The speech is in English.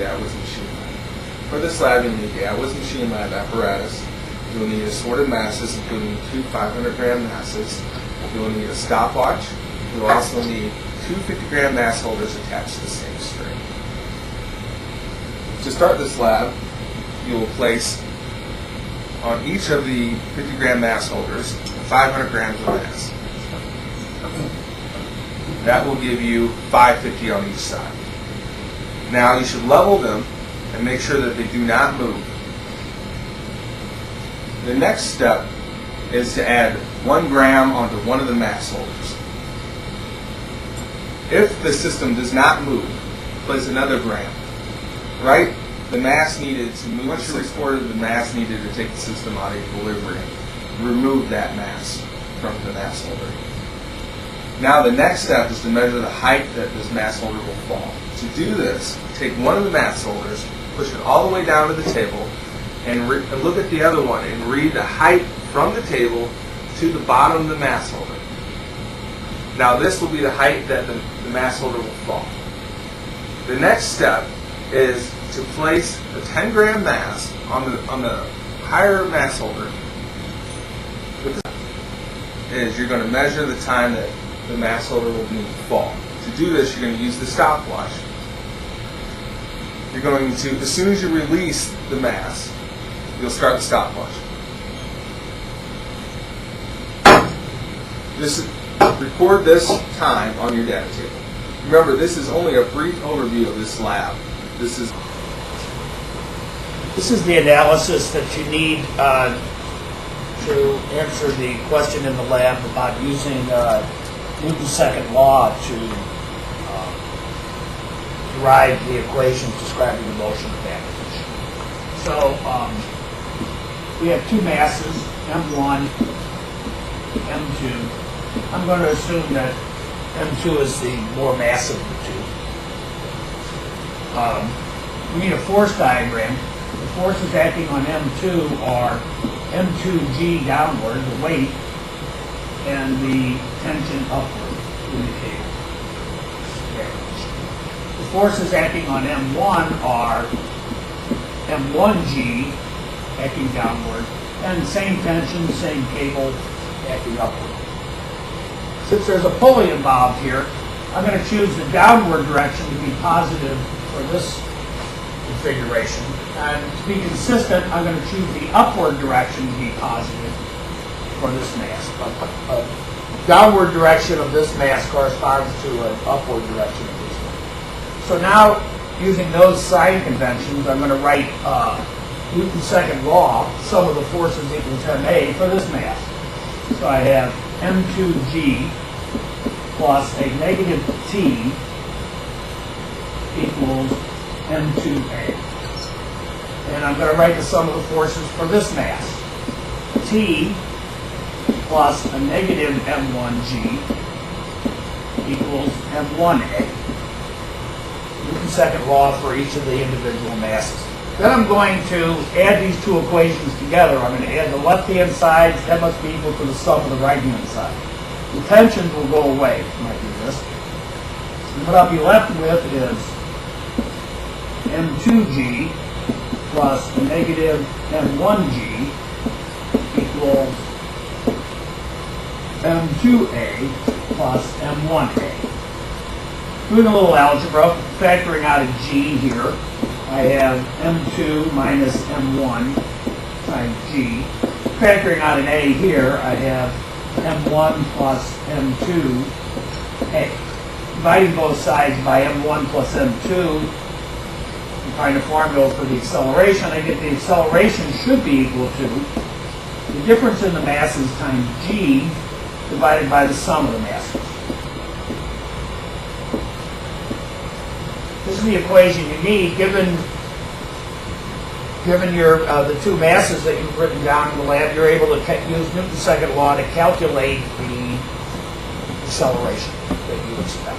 Atwood's machine lab. For this lab, you'll need the Atwood's machine lab apparatus. You'll need assorted masses, including 2 500-gram masses. You'll need a stopwatch. You'll also need 2 50-gram mass holders attached to the same string. To start this lab, you will place on each of the 50-gram mass holders 500 grams of mass. That will give you 550 on each side. Now you should level them and make sure that they do not move. The next step is to add 1 gram onto one of the mass holders. If the system does not move, place another gram. Right? The mass needed to move. Once you recorded the mass needed to take the system out of equilibrium, remove that mass from the mass holder. Now the next step is to measure the height that this mass holder will fall. To do this, take one of the mass holders, push it all the way down to the table, and look at the other one and read the height from the table to the bottom of the mass holder. Now this will be the height that the mass holder will fall. The next step is to place a 10-gram mass on the higher mass holder. You're going to measure the time that the mass holder will need to fall. To do this, you're going to use the stopwatch. You're going to, as soon as you release the mass, you'll start the stopwatch. Record this time on your data table. Remember, this is only a brief overview of this lab. This is the analysis that you need to answer the question in the lab about using Newton's second law to derive the equations describing the motion of that position. So we have 2 masses, M1, M2. I'm going to assume that M2 is the more massive of the 2. We need a force diagram. The forces acting on M2 are M2G downward, the weight, and the tension upward in the cable. The forces acting on M1 are M1G acting downward, and same tension, same cable acting upward. Since there's a pulley involved here, I'm going to choose the downward direction to be positive for this configuration. And to be consistent, I'm going to choose the upward direction to be positive for this mass. A downward direction of this mass corresponds to an upward direction of this one. So now, using those sign conventions, I'm going to write Newton's second law, sum of the forces equals ma for this mass. So I have M2G plus a negative T equals M2A. And I'm going to write the sum of the forces for this mass. T plus a negative M1G equals M1A. Newton's second law for each of the individual masses. Then I'm going to add these 2 equations together. I'm going to add the left-hand side. That must be equal to the sum of the right-hand side. The tensions will go away when I do this. And what I'll be left with is M2G plus a negative M1G equals M2A plus M1A. Doing a little algebra, factoring out a G here, I have M2 minus M1 times G. Factoring out an A here, I have M1 plus M2A. Dividing both sides by M1 plus M2, and find a formula for the acceleration, I get the acceleration should be equal to the difference in the masses times G divided by the sum of the masses. This is the equation you need given your the 2 masses that you've written down in the lab. You're able to use Newton's second law to calculate the acceleration that you expect.